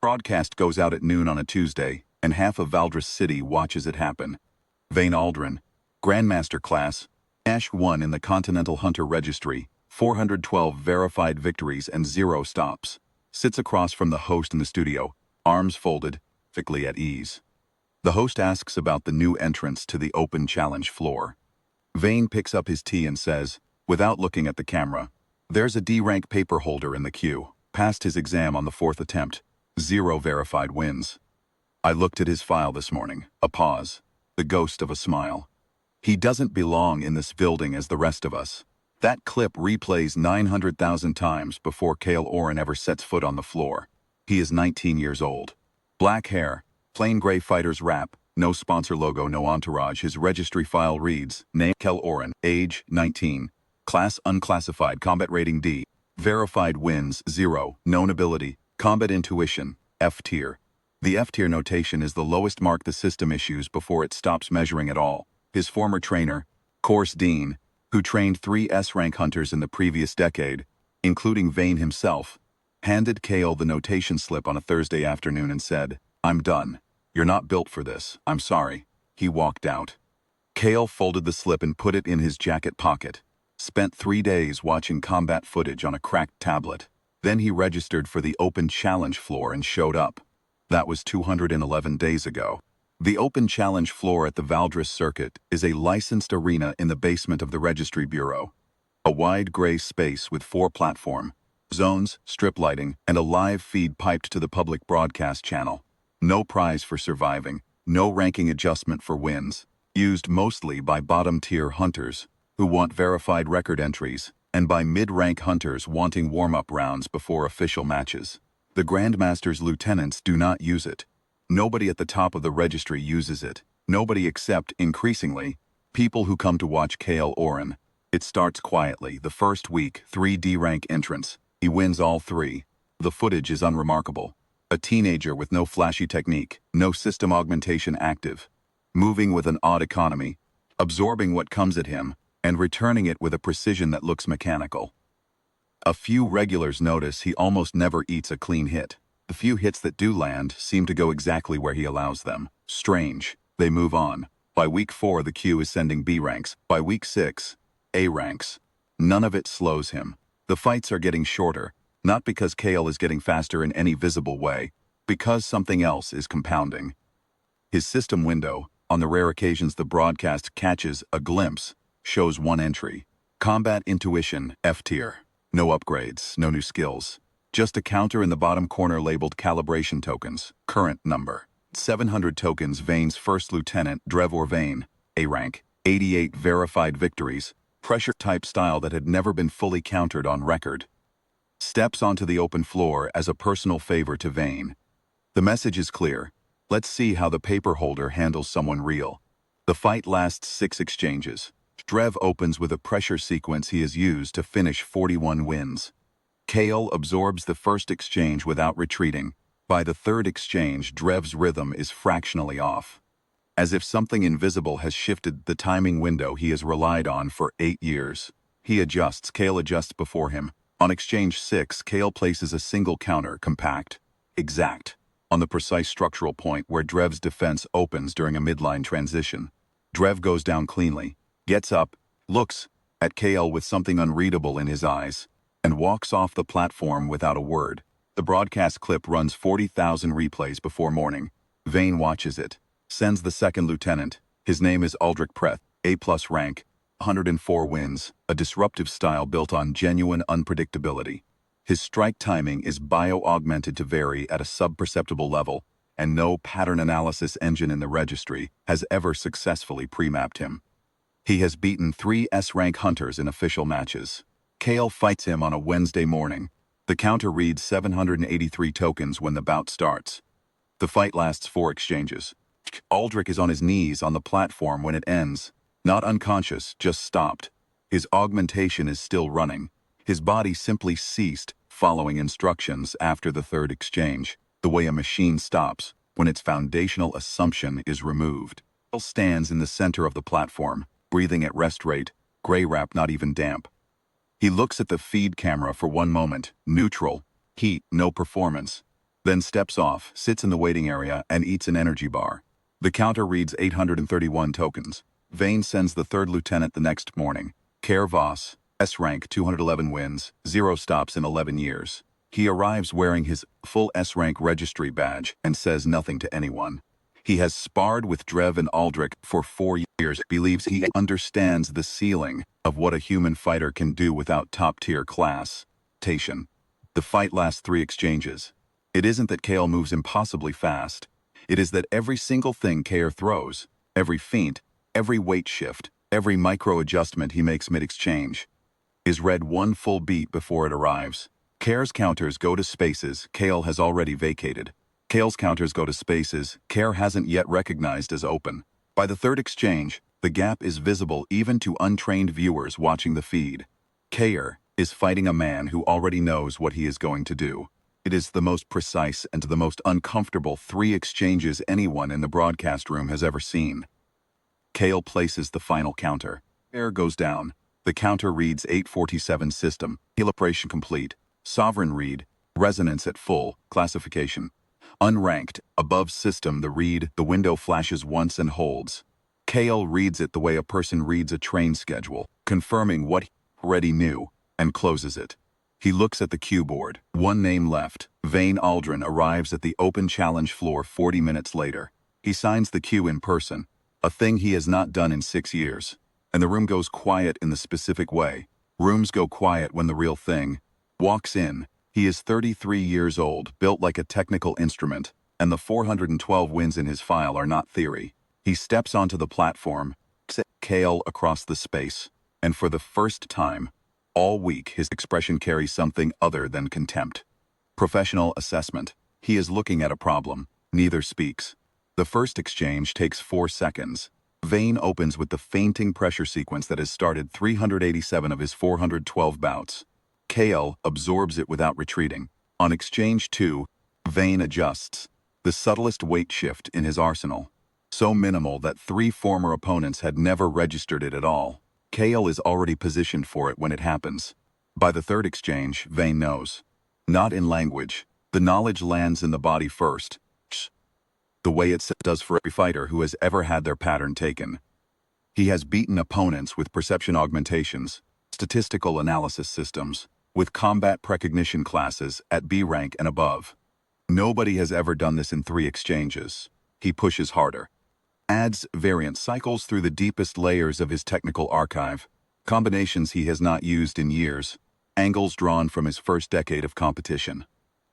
broadcast goes out at noon on a Tuesday, and half of Valdres City watches it happen. Vane Aldrin, Grandmaster class, Ash 1 in the Continental Hunter Registry, 412 verified victories and 0 stops. Sits across from the host in the studio, arms folded, perfectly at ease. The host asks about the new entrance to the open challenge floor. Vane picks up his tea and says, without looking at the camera, "There's a D-rank paper holder in the queue. Passed his exam on the 4th attempt. 0 verified wins." I looked at his file this morning. A pause. The ghost of a smile. He doesn't belong in this building as the rest of us. That clip replays 900,000 times before Cale Oren ever sets foot on the floor. He is 19 years old. Black hair, plain gray fighter's wrap, no sponsor logo, no entourage. His registry file reads, name Cale Oren, age 19, class unclassified, combat rating D, verified wins 0, known ability, combat intuition, F tier. The F tier notation is the lowest mark the system issues before it stops measuring at all. His former trainer, course dean, who trained 3 S-rank hunters in the previous decade, including Vane himself, handed Cale the notation slip on a Thursday afternoon and said, "I'm done. You're not built for this. I'm sorry." He walked out. Cale folded the slip and put it in his jacket pocket. Spent 3 days watching combat footage on a cracked tablet. Then he registered for the open challenge floor and showed up. That was 211 days ago. The open challenge floor at the Valdres Circuit is a licensed arena in the basement of the Registry Bureau. A wide gray space with 4 platform zones, strip lighting, and a live feed piped to the public broadcast channel. No prize for surviving, no ranking adjustment for wins. Used mostly by bottom-tier hunters who want verified record entries, and by mid-rank hunters wanting warm-up rounds before official matches. The Grandmaster's lieutenants do not use it. Nobody at the top of the registry uses it. Nobody except, increasingly, people who come to watch Cale Oren. It starts quietly. The first week, 3 D-rank entrants. He wins all 3. The footage is unremarkable. A teenager with no flashy technique, no system augmentation active. Moving with an odd economy, absorbing what comes at him, and returning it with a precision that looks mechanical. A few regulars notice he almost never eats a clean hit. The few hits that do land seem to go exactly where he allows them. Strange. They move on. By week 4, the queue is sending B ranks. By week 6, A ranks. None of it slows him. The fights are getting shorter, not because Cale is getting faster in any visible way, because something else is compounding. His system window, on the rare occasions the broadcast catches a glimpse, shows 1 entry. Combat intuition, F tier. No upgrades, no new skills. Just a counter in the bottom corner labeled calibration tokens, current number. 700 tokens. Vane's first lieutenant, Drevor Vane, A rank. 88 verified victories. Pressure type style that had never been fully countered on record. Steps onto the open floor as a personal favor to Vane. The message is clear. Let's see how the paper holder handles someone real. The fight lasts 6 exchanges. Drev opens with a pressure sequence he has used to finish 41 wins. Cale absorbs the first exchange without retreating. By the 3rd exchange, Drev's rhythm is fractionally off. As if something invisible has shifted the timing window he has relied on for 8 years. He adjusts, Cale adjusts before him. On exchange 6, Cale places a single counter, compact, exact, on the precise structural point where Drev's defense opens during a midline transition. Drev goes down cleanly, gets up, looks at Cale with something unreadable in his eyes, and walks off the platform without a word. The broadcast clip runs 40,000 replays before morning. Vane watches it. Sends the 2nd lieutenant. His name is Aldrich Preth, A+ rank, 104 wins, a disruptive style built on genuine unpredictability. His strike timing is bio-augmented to vary at a sub-perceptible level, and no pattern analysis engine in the registry has ever successfully pre-mapped him. He has beaten 3 S-rank hunters in official matches. Cale fights him on a Wednesday morning. The counter reads 783 tokens when the bout starts. The fight lasts 4 exchanges. Aldrich is on his knees on the platform when it ends. Not unconscious, just stopped. His augmentation is still running. His body simply ceased following instructions after the 3rd exchange, the way a machine stops when its foundational assumption is removed. Cale stands in the center of the platform, breathing at rest rate, gray wrap not even damp. He looks at the feed camera for 1 moment, neutral, heat, no performance. then steps off, sits in the waiting area, and eats an energy bar. The counter reads 831 tokens. Vane sends the third lieutenant the next morning. Care Voss, S rank 211 wins, 0 stops in 11 years. He arrives wearing his full S rank registry badge and says nothing to anyone. He has sparred with Drev and Aldrich for 4 years, believes he understands the ceiling of what a human fighter can do without top-tier class. The fight lasts 3 exchanges. It isn't that Kale moves impossibly fast. It is that every single thing Kale throws, every feint, every weight shift, every micro-adjustment he makes mid-exchange, is read 1 full beat before it arrives. Kare's counters go to spaces Kale has already vacated. Kale's counters go to spaces Kare hasn't yet recognized as open. By the 3rd exchange, the gap is visible even to untrained viewers watching the feed. Kare is fighting a man who already knows what he is going to do. It is the most precise and the most uncomfortable 3 exchanges anyone in the broadcast room has ever seen. Kale places the final counter. Kare goes down. The counter reads 847 system, calibration complete. Sovereign read, resonance at full, classification. Unranked, above system the window flashes once and holds. Kale reads it the way a person reads a train schedule, confirming what he already knew, and closes it. He looks at the cue board. 1 name left. Vane Aldrin arrives at the open challenge floor 40 minutes later. He signs the cue in person, a thing he has not done in 6 years. And the room goes quiet in the specific way. Rooms go quiet when the real thing walks in. He is 33 years old, built like a technical instrument, and the 412 wins in his file are not theory. He steps onto the platform, Kale across the space, and for the first time, all week his expression carries something other than contempt. Professional assessment. He is looking at a problem. Neither speaks. The first exchange takes 4 seconds. Vane opens with the fainting pressure sequence that has started 387 of his 412 bouts. Kale absorbs it without retreating. On exchange 2, Vane adjusts. The subtlest weight shift in his arsenal. So minimal that 3 former opponents had never registered it at all. Kale is already positioned for it when it happens. By the 3rd exchange, Vane knows. Not in language. The knowledge lands in the body first. The way it does for every fighter who has ever had their pattern taken. He has beaten opponents with perception augmentations, statistical analysis systems, with combat precognition classes at B rank and above. Nobody has ever done this in 3 exchanges. He pushes harder. Adds variant cycles through the deepest layers of his technical archive. Combinations he has not used in years. Angles drawn from his first decade of competition.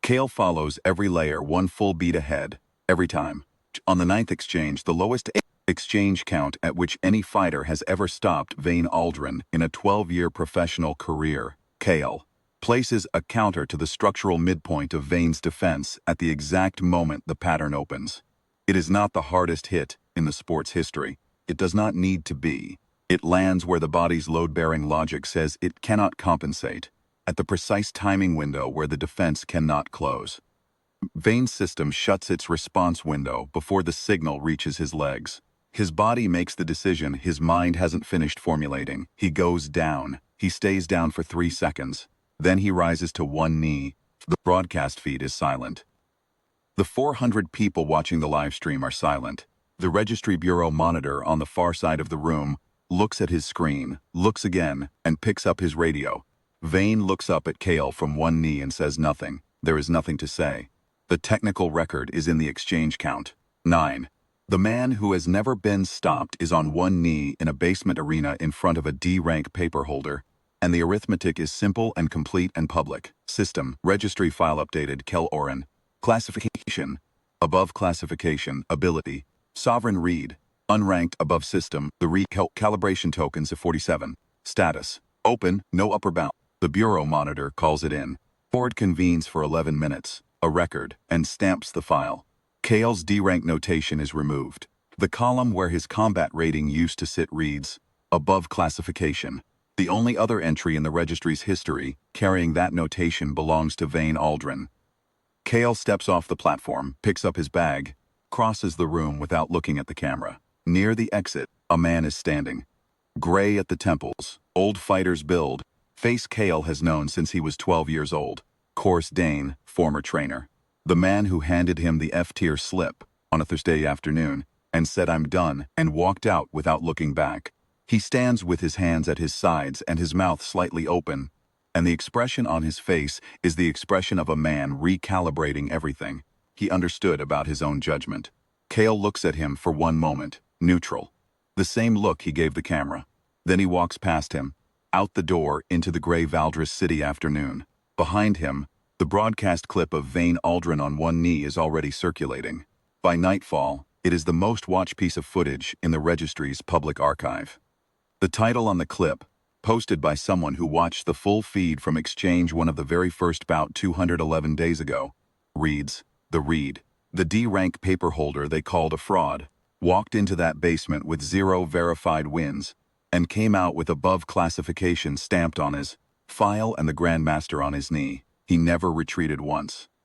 Kale follows every layer 1 full beat ahead, every time. On the 9th exchange, the lowest exchange count at which any fighter has ever stopped Vane Aldrin in a 12-year professional career, Kale places a counter to the structural midpoint of Vane's defense at the exact moment the pattern opens. It is not the hardest hit in the sport's history. It does not need to be. It lands where the body's load-bearing logic says it cannot compensate, at the precise timing window where the defense cannot close. Vane's system shuts its response window before the signal reaches his legs. His body makes the decision his mind hasn't finished formulating. He goes down. He stays down for 3 seconds. Then he rises to 1 knee. The broadcast feed is silent. The 400 people watching the live stream are silent. The registry bureau monitor on the far side of the room looks at his screen, looks again, and picks up his radio. Vane looks up at Kale from 1 knee and says nothing. There is nothing to say. The technical record is in the exchange count. 9. The man who has never been stopped is on 1 knee in a basement arena in front of a D-rank paper holder, and the arithmetic is simple and complete and public. System, registry file updated, Kel Oren. Classification, above classification, ability. Sovereign read, unranked above system, the read calibration tokens of 47. Status, open, no upper bound. The bureau monitor calls it in. Board convenes for 11 minutes, a record, and stamps the file. Kale's D-rank notation is removed. The column where his combat rating used to sit reads, above classification. The only other entry in the registry's history carrying that notation belongs to Vane Aldrin. Kale steps off the platform, picks up his bag, crosses the room without looking at the camera. Near the exit, a man is standing. Gray at the temples, old fighter's build, face Kale has known since he was 12 years old. Coarse Dane, former trainer. The man who handed him the F-tier slip on a Thursday afternoon and said I'm done and walked out without looking back. He stands with his hands at his sides and his mouth slightly open, and the expression on his face is the expression of a man recalibrating everything he understood about his own judgment. Kale looks at him for one moment, neutral. The same look he gave the camera. Then he walks past him, out the door into the gray Valdres City afternoon. Behind him, the broadcast clip of Vane Aldrin on one knee is already circulating. By nightfall, it is the most watched piece of footage in the registry's public archive. The title on the clip, posted by someone who watched the full feed from Exchange one of the very first bout 211 days ago, reads, "The Reed, the D-rank paper holder they called a fraud, walked into that basement with 0 verified wins, and came out with above classification stamped on his file and the Grandmaster on his knee. He never retreated once."